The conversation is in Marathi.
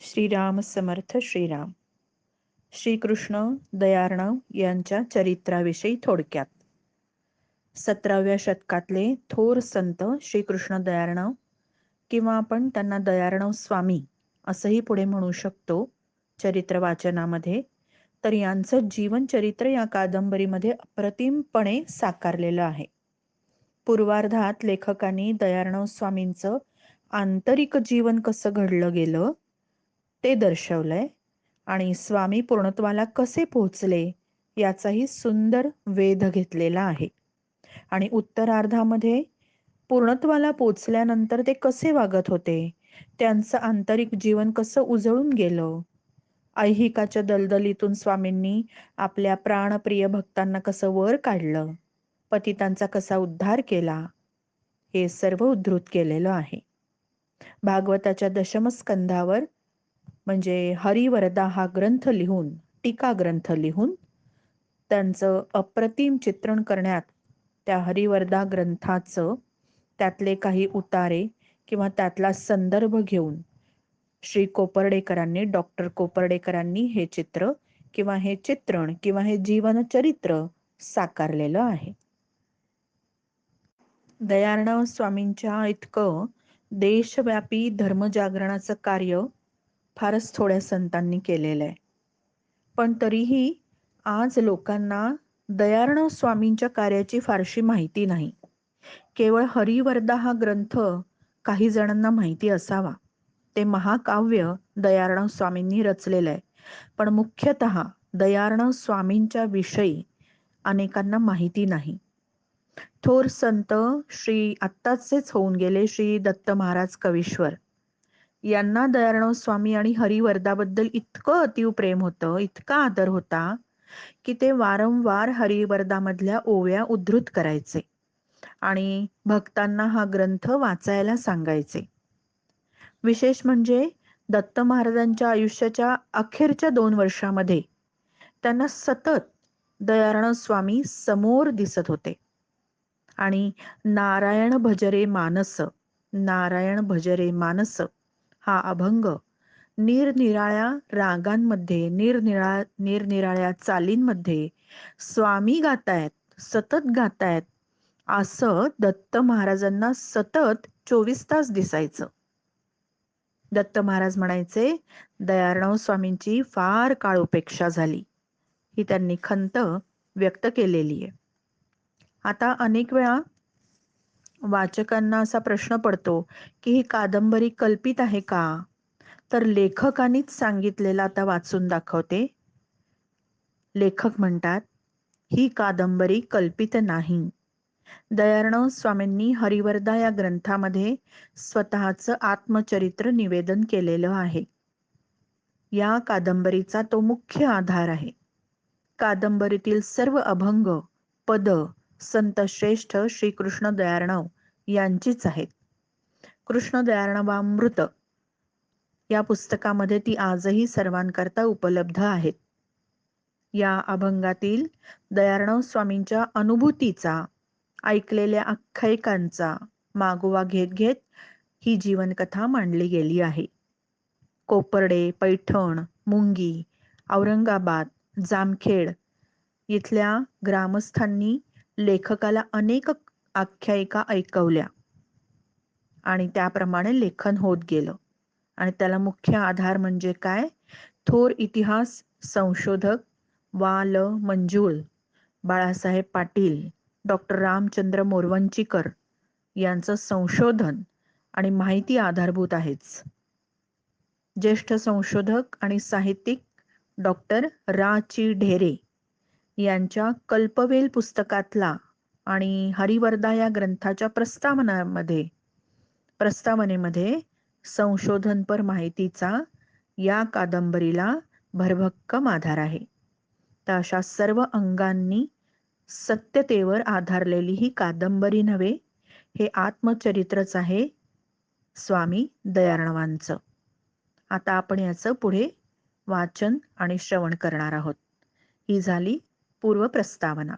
श्रीराम समर्थ श्रीराम. श्रीकृष्ण दयार्णव यांच्या चरित्राविषयी थोडक्यात. 17व्या शतकातले थोर संत श्रीकृष्ण दयार्णव, किंवा आपण त्यांना दयार्णव स्वामी असंही पुढे म्हणू शकतो चरित्र वाचनामध्ये. तर यांचं जीवनचरित्र या कादंबरीमध्ये अप्रतिमपणे साकारलेलं आहे. पूर्वार्धात लेखकांनी दयार्णव स्वामींचं आंतरिक जीवन कसं घडलं गेलं ते दर्शवलंय, आणि स्वामी पूर्णत्वाला कसे पोहोचले याचाही सुंदर वेध घेतलेला आहे. आणि उत्तरार्धामध्ये पूर्णत्वाला पोचल्यानंतर ते कसे वागत होते, त्यांचं आंतरिक जीवन कसं उजळून गेलं, ऐहिकाच्या दलदलीतून स्वामींनी आपल्या प्राणप्रिय भक्तांना कसं वर काढलं, पतितांचा कसा उद्धार केला, हे सर्व उद्धृत केलेलं आहे. भागवताच्या दशमस्कंधावर म्हणजे हरिवरदा हा ग्रंथ लिहून, टीका ग्रंथ लिहून त्यांचं अप्रतिम चित्रण करण्यात, त्या हरिवरदा ग्रंथाचं त्यातले काही उतारे किंवा त्यातला संदर्भ घेऊन श्री कोपर्डेकरांनी, डॉक्टर कोपर्डेकरांनी हे चित्र किंवा हे चित्रण किंवा हे जीवनचरित्र साकारलेलं आहे. दयार्णव स्वामींच्या इतकं देशव्यापी धर्मजागरणाचं कार्य फारच थोड्या संतांनी केलेलं आहे. पण तरीही आज लोकांना दयार्णव स्वामींच्या कार्याची फारशी माहिती नाही. केवळ हरिवरदा हा ग्रंथ काही जणांना माहिती असावा. ते महाकाव्य दयार्णव स्वामींनी रचलेलं आहे, पण मुख्यतः दयार्णव स्वामींच्या विषयी अनेकांना माहिती नाही. थोर संत श्री आत्ताचेच होऊन गेले श्री दत्त महाराज कवीश्वर यांना दयार्णव स्वामी आणि हरिवरदाबद्दल इतकं अतीव प्रेम होतं, इतका आदर होता, की ते वारंवार हरिवरदामधल्या ओव्या उद्धृत करायचे आणि भक्तांना हा ग्रंथ वाचायला सांगायचे. विशेष म्हणजे दत्त महाराजांच्या आयुष्याच्या अखेरच्या 2 वर्षामध्ये त्यांना सतत दयार्णव स्वामी समोर दिसत होते आणि नारायण भजरे मानस, नारायण भजरे मानस हा अभंग निरनिराळ्या रागांमध्ये, निरनिराळ्या चालींमध्ये स्वामी गातायत, सतत गातायत, असं दत्त महाराजांना सतत 24 तास दिसायचं. दत्त महाराज म्हणायचे, दयार्णव स्वामींची फार काळ उपेक्षा झाली. ही त्यांनी खंत व्यक्त केलेली आहे. आता अनेक वेळा वाचकांना असा प्रश्न पडतो की ही कादंबरी कल्पित आहे का? तर लेखकांनीच सांगितलेलं आता वाचून दाखवते. लेखक म्हणतात, ही कादंबरी कल्पित नाही. दयार्णव स्वामींनी हरिवरदा या ग्रंथामध्ये स्वतःचं आत्मचरित्र निवेदन केलेलं आहे. या कादंबरीचा तो मुख्य आधार आहे. कादंबरीतील सर्व अभंग, पद संत श्रेष्ठ श्रीकृष्ण दयार्णव यांचीच आहेत. कृष्ण दयार्णवामृत या पुस्तकामध्ये ती आजही सर्वांकरता उपलब्ध आहेत. या अभंगातील दयार्णव स्वामींच्या अनुभूतीचा, ऐकलेल्या आख्यायिकांचा मागोवा घेत घेत ही जीवनकथा मांडली गेली आहे. कोपर्डे, पैठण, मुंगी, औरंगाबाद, जामखेड इथल्या ग्रामस्थांनी लेखकाला अनेक आख्यायिका ऐकवल्या आणि त्याप्रमाणे लेखन होत गेलं. आणि त्याला मुख्य आधार म्हणजे काय? थोर इतिहास संशोधक वा. ल. मंजुळ, बाळासाहेब पाटील, डॉक्टर रामचंद्र मोरवंचीकर यांचं संशोधन आणि माहिती आधारभूत आहेच. ज्येष्ठ संशोधक आणि साहित्यिक डॉक्टर रा. चि. ढेरे यांच्या कल्पवेल पुस्तकातला आणि हरिवरदा या ग्रंथाच्या प्रस्तावनेमध्ये संशोधनपर माहितीचा या कादंबरीला भरभक्कम आधार आहे. तर अशा सर्व अंगांनी सत्यतेवर आधारलेली ही कादंबरी नव्हे, हे आत्मचरित्रच आहे स्वामी दयार्णवांचं. आता आपण याचं पुढे वाचन आणि श्रवण करणार आहोत. ही झाली पूर्व प्रस्तावना.